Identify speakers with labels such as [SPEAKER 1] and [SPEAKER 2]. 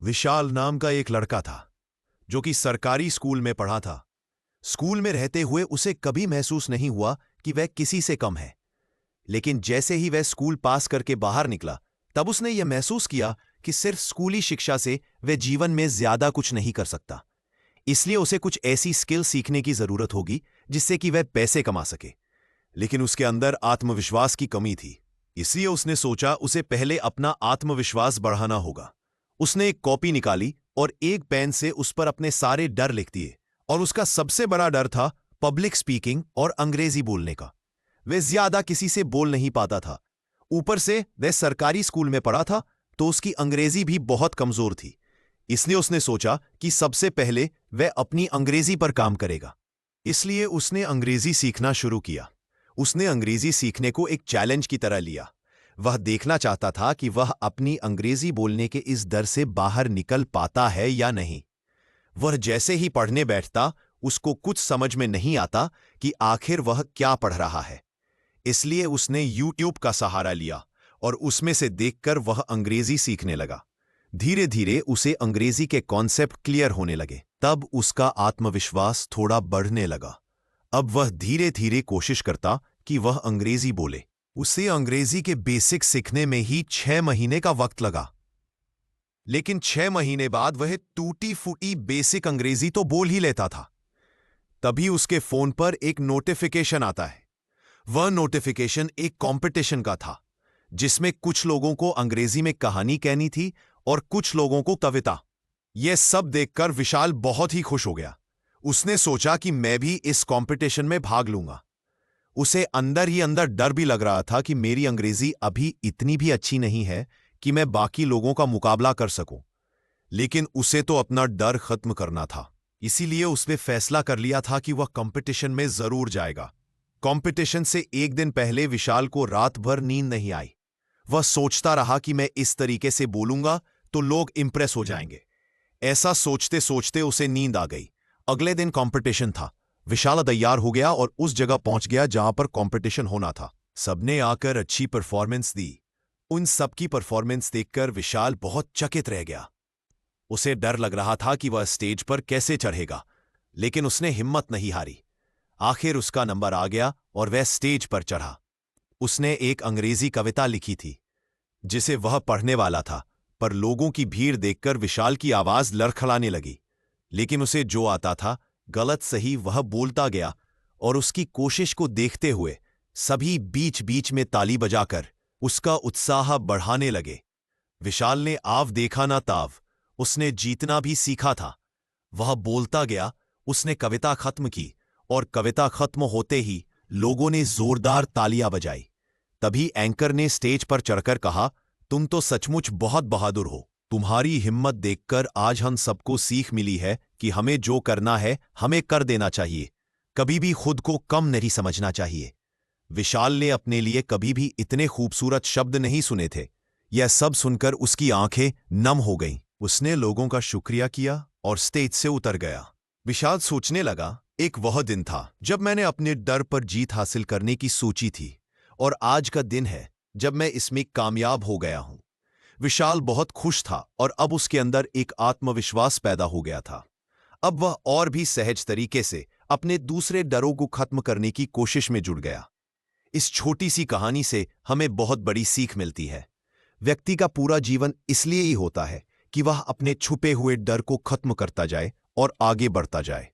[SPEAKER 1] विशाल नाम का एक लड़का था जो कि सरकारी स्कूल में पढ़ा था। स्कूल में रहते हुए उसे कभी महसूस नहीं हुआ कि वह किसी से कम है, लेकिन जैसे ही वह स्कूल पास करके बाहर निकला, तब उसने यह महसूस किया कि सिर्फ स्कूली शिक्षा से वह जीवन में ज्यादा कुछ नहीं कर सकता। इसलिए उसे कुछ ऐसी स्किल सीखने की जरूरत होगी जिससे कि वह पैसे कमा सके। लेकिन उसके अंदर आत्मविश्वास की कमी थी, इसलिए उसने सोचा उसे पहले अपना आत्मविश्वास बढ़ाना होगा। उसने एक कॉपी निकाली और एक पेन से उस पर अपने सारे डर लिख दिए, और उसका सबसे बड़ा डर था पब्लिक स्पीकिंग और अंग्रेजी बोलने का। वह ज्यादा किसी से बोल नहीं पाता था। ऊपर से वह सरकारी स्कूल में पढ़ा था, तो उसकी अंग्रेजी भी बहुत कमजोर थी। इसलिए उसने सोचा कि सबसे पहले वह अपनी अंग्रेजी पर काम करेगा। इसलिए उसने अंग्रेजी सीखना शुरू किया। उसने अंग्रेजी सीखने को एक चैलेंज की तरह लिया। वह देखना चाहता था कि वह अपनी अंग्रेजी बोलने के इस डर से बाहर निकल पाता है या नहीं। वह जैसे ही पढ़ने बैठता, उसको कुछ समझ में नहीं आता कि आखिर वह क्या पढ़ रहा है। इसलिए उसने यूट्यूब का सहारा लिया और उसमें से देखकर वह अंग्रेजी सीखने लगा। धीरे धीरे उसे अंग्रेजी के कॉन्सेप्ट क्लियर होने लगे। तब उसका आत्मविश्वास थोड़ा बढ़ने लगा। अब वह धीरे धीरे कोशिश करता कि वह अंग्रेजी बोले। उसे अंग्रेजी के बेसिक सीखने में ही 6 महीने का वक्त लगा, लेकिन 6 महीने बाद वह टूटी फूटी बेसिक अंग्रेजी तो बोल ही लेता था। तभी उसके फोन पर एक नोटिफिकेशन आता है। वह नोटिफिकेशन एक कंपटीशन का था, जिसमें कुछ लोगों को अंग्रेजी में कहानी कहनी थी और कुछ लोगों को कविता। यह सब देखकर विशाल बहुत ही खुश हो गया। उसने सोचा कि मैं भी इस कंपटीशन में भाग लूंगा। उसे अंदर ही अंदर डर भी लग रहा था कि मेरी अंग्रेजी अभी इतनी भी अच्छी नहीं है कि मैं बाकी लोगों का मुकाबला कर सकूं। लेकिन उसे तो अपना डर खत्म करना था, इसीलिए उसने फैसला कर लिया था कि वह कंपटीशन में जरूर जाएगा। कंपटीशन से एक दिन पहले विशाल को रात भर नींद नहीं आई। वह सोचता रहा कि मैं इस तरीके से बोलूंगा तो लोग इंप्रेस हो जाएंगे। ऐसा सोचते सोचते उसे नींद आ गई। अगले दिन कंपटीशन था। विशाल तैयार हो गया और उस जगह पहुंच गया जहां पर कंपटीशन होना था। सबने आकर अच्छी परफॉर्मेंस दी। उन सबकी परफॉर्मेंस देखकर विशाल बहुत चकित रह गया। उसे डर लग रहा था कि वह स्टेज पर कैसे चढ़ेगा, लेकिन उसने हिम्मत नहीं हारी। आखिर उसका नंबर आ गया और वह स्टेज पर चढ़ा। उसने एक अंग्रेजी कविता लिखी थी जिसे वह पढ़ने वाला था, पर लोगों की भीड़ देखकर विशाल की आवाज लड़खड़ाने लगी। लेकिन उसे जो आता था, गलत सही वह बोलता गया, और उसकी कोशिश को देखते हुए सभी बीच बीच में ताली बजाकर उसका उत्साह बढ़ाने लगे। विशाल ने आव देखा ना ताव, उसने जीतना भी सीखा था। वह बोलता गया, उसने कविता खत्म की, और कविता खत्म होते ही लोगों ने जोरदार तालियां बजाई। तभी एंकर ने स्टेज पर चढ़कर कहा, तुम तो सचमुच बहुत बहादुर हो। तुम्हारी हिम्मत देखकर आज हम सबको सीख मिली है कि हमें जो करना है हमें कर देना चाहिए। कभी भी खुद को कम नहीं समझना चाहिए। विशाल ने अपने लिए कभी भी इतने खूबसूरत शब्द नहीं सुने थे। यह सब सुनकर उसकी आंखें नम हो गईं। उसने लोगों का शुक्रिया किया और स्टेज से उतर गया। विशाल सोचने लगा, एक वह दिन था जब मैंने अपने डर पर जीत हासिल करने की सोची थी, और आज का दिन है जब मैं इसमें कामयाब हो गया हूं। विशाल बहुत खुश था और अब उसके अंदर एक आत्मविश्वास पैदा हो गया था। अब वह और भी सहज तरीके से अपने दूसरे डरों को खत्म करने की कोशिश में जुट गया। इस छोटी सी कहानी से हमें बहुत बड़ी सीख मिलती है। व्यक्ति का पूरा जीवन इसलिए ही होता है कि वह अपने छुपे हुए डर को खत्म करता जाए और आगे बढ़ता जाए।